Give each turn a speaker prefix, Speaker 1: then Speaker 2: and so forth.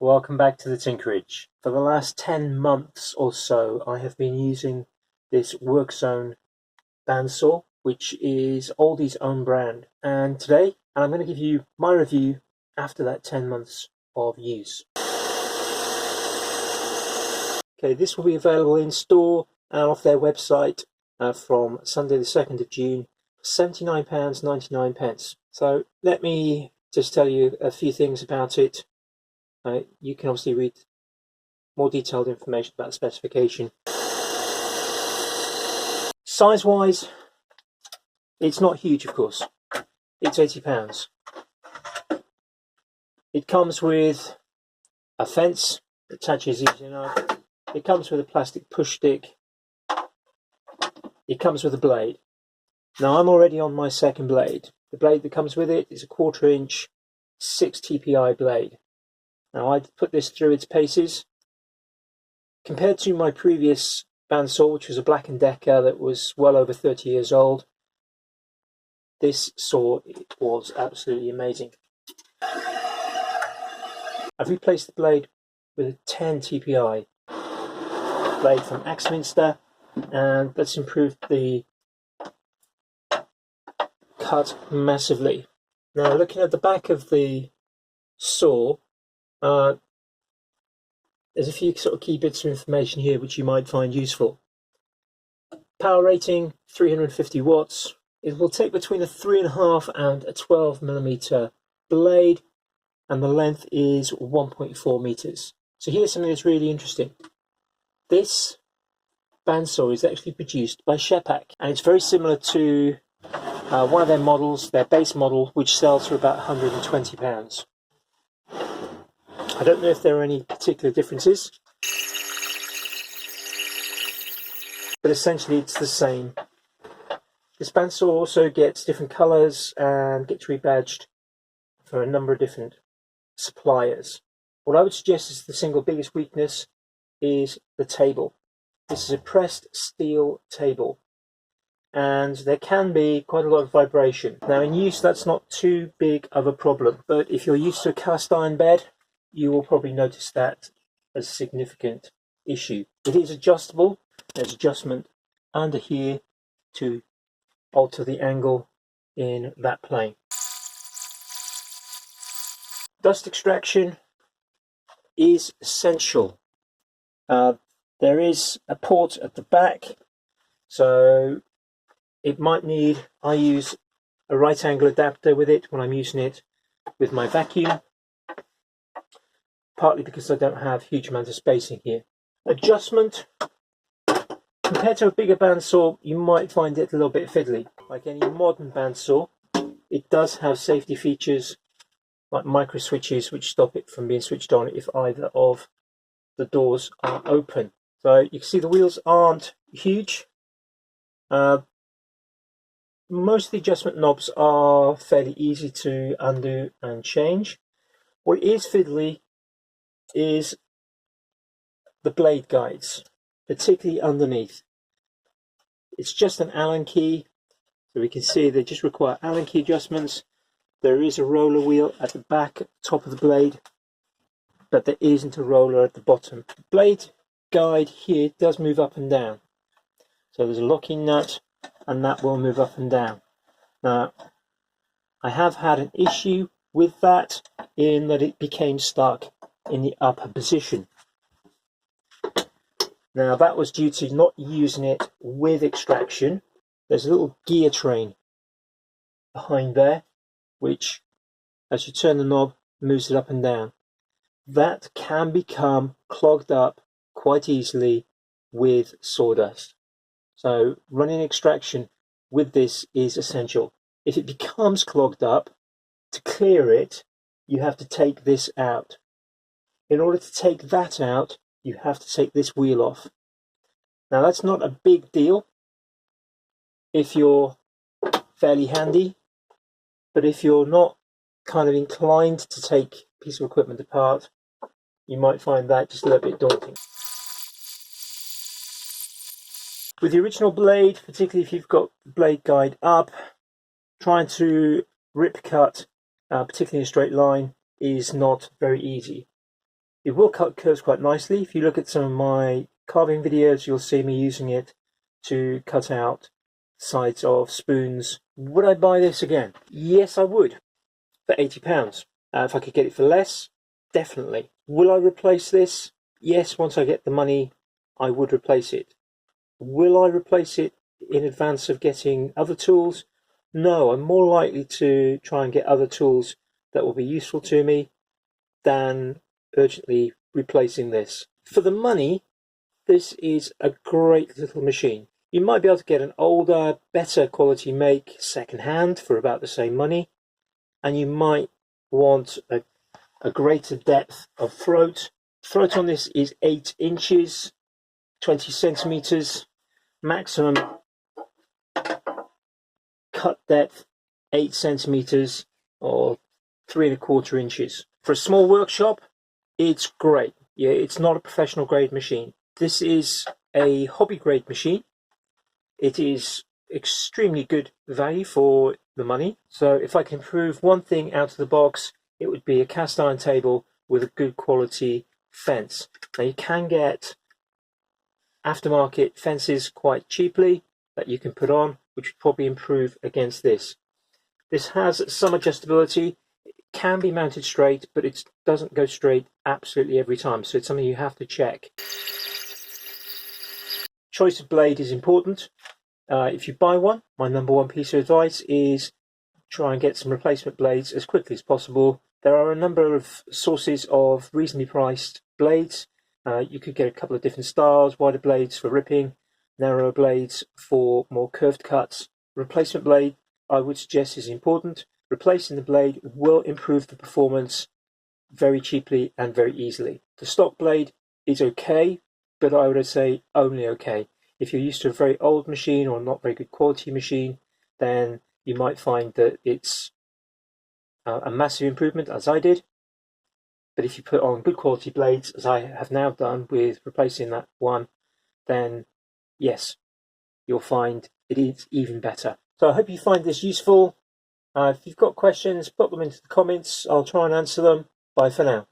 Speaker 1: Welcome back to the Tinkerage. For the last 10 months or so, I have been using this Workzone Bandsaw, which is Aldi's own brand. And today, I'm going to give you my review after that 10 months of use. Okay, this will be available in store and off their website from Sunday the 2nd of June for £79.99. So let me just tell you a few things about it. You can obviously read more detailed information about the specification. Size-wise, it's not huge, of course. It's £80. It comes with a fence that attaches easy enough. It comes with a plastic push stick. It comes with a blade. Now I'm already on my second blade. The blade that comes with it is a 1/4 inch 6 TPI blade. Now I put this through its paces. Compared to my previous bandsaw, which was a Black & Decker that was well over 30 years old, this saw was absolutely amazing. I've replaced the blade with a 10 TPI blade from Axminster, and that's improved the cut massively. Now looking at the back of the saw, there's a few sort of key bits of information here which you might find useful. Power rating 350 watts. It will take between a 3.5 and a 12mm blade, and the length is 1.4 meters. So here's something that's really interesting. This bandsaw is actually produced by Shepak, and it's very similar to one of their models, their base model, which sells for about £120. I don't know if there are any particular differences, but essentially it's the same. This bandsaw also gets different colours and gets rebadged for a number of different suppliers. What I would suggest is the single biggest weakness is the table. This is a pressed steel table, and there can be quite a lot of vibration. Now in use that's not too big of a problem, but if you're used to a cast iron bed, you will probably notice that as a significant issue. It is adjustable. There's adjustment under here to alter the angle in that plane. Dust extraction is essential. There is a port at the back, so it might need, I use a right angle adapter with it when I'm using it with my vacuum, partly because I don't have huge amounts of spacing here. Adjustment, compared to a bigger bandsaw, you might find it a little bit fiddly. Like any modern bandsaw, it does have safety features like micro switches which stop it from being switched on if either of the doors are open. So you can see the wheels aren't huge. Most of the adjustment knobs are fairly easy to undo and change. What is fiddly is the blade guides, particularly underneath. It's just an Allen key, so we can see they just require Allen key adjustments. There is a roller wheel at the back, top of the blade, but there isn't a roller at the bottom. The blade guide here does move up and down, so there's a locking nut and that will move up and down. Now I have had an issue with that in that it became stuck in the upper position. Now that was due to not using it with extraction. There's a little gear train behind there which, as you turn the knob, moves it up and down. That can become clogged up quite easily with sawdust. So running extraction with this is essential. If it becomes clogged up, to clear it, you have to take this out. In order to take that out, you have to take this wheel off. Now that's not a big deal if you're fairly handy, but if you're not kind of inclined to take a piece of equipment apart, you might find that just a little bit daunting. With the original blade, particularly if you've got the blade guide up, trying to rip cut, particularly in a straight line, is not very easy. It will cut curves quite nicely. If you look at some of my carving videos, you'll see me using it to cut out sides of spoons. Would I buy this again? Yes, I would, for £80. If I could get it for less, definitely. Will I replace this? Yes, once I get the money, I would replace it. Will I replace it in advance of getting other tools? No, I'm more likely to try and get other tools that will be useful to me than urgently replacing this. For the money, this is a great little machine. You might be able to get an older, better quality make second hand for about the same money, and you might want a greater depth of throat. Throat on this is 8 inches, 20 centimeters, maximum cut depth 8 centimeters or 3¼ inches. For a small workshop, it's great. Yeah, it's not a professional grade machine. This is a hobby grade machine. It is extremely good value for the money. So if I can improve one thing out of the box, it would be a cast iron table with a good quality fence. Now you can get aftermarket fences quite cheaply that you can put on, which would probably improve against this. This has some adjustability. It can be mounted straight, but it doesn't go straight absolutely every time, so it's something you have to check. Choice of blade is important. If you buy one, my number one piece of advice is try and get some replacement blades as quickly as possible. There are a number of sources of reasonably priced blades. You could get a couple of different styles, wider blades for ripping, narrower blades for more curved cuts. Replacement blade, I would suggest, is important. Replacing the blade will improve the performance very cheaply and very easily. The stock blade is okay, but I would say only okay. If you're used to a very old machine or not very good quality machine, then you might find that it's a massive improvement, as I did. But if you put on good quality blades, as I have now done with replacing that one, then yes, you'll find it is even better. So I hope you find this useful. If you've got questions, put them into the comments. I'll try and answer them. Bye for now.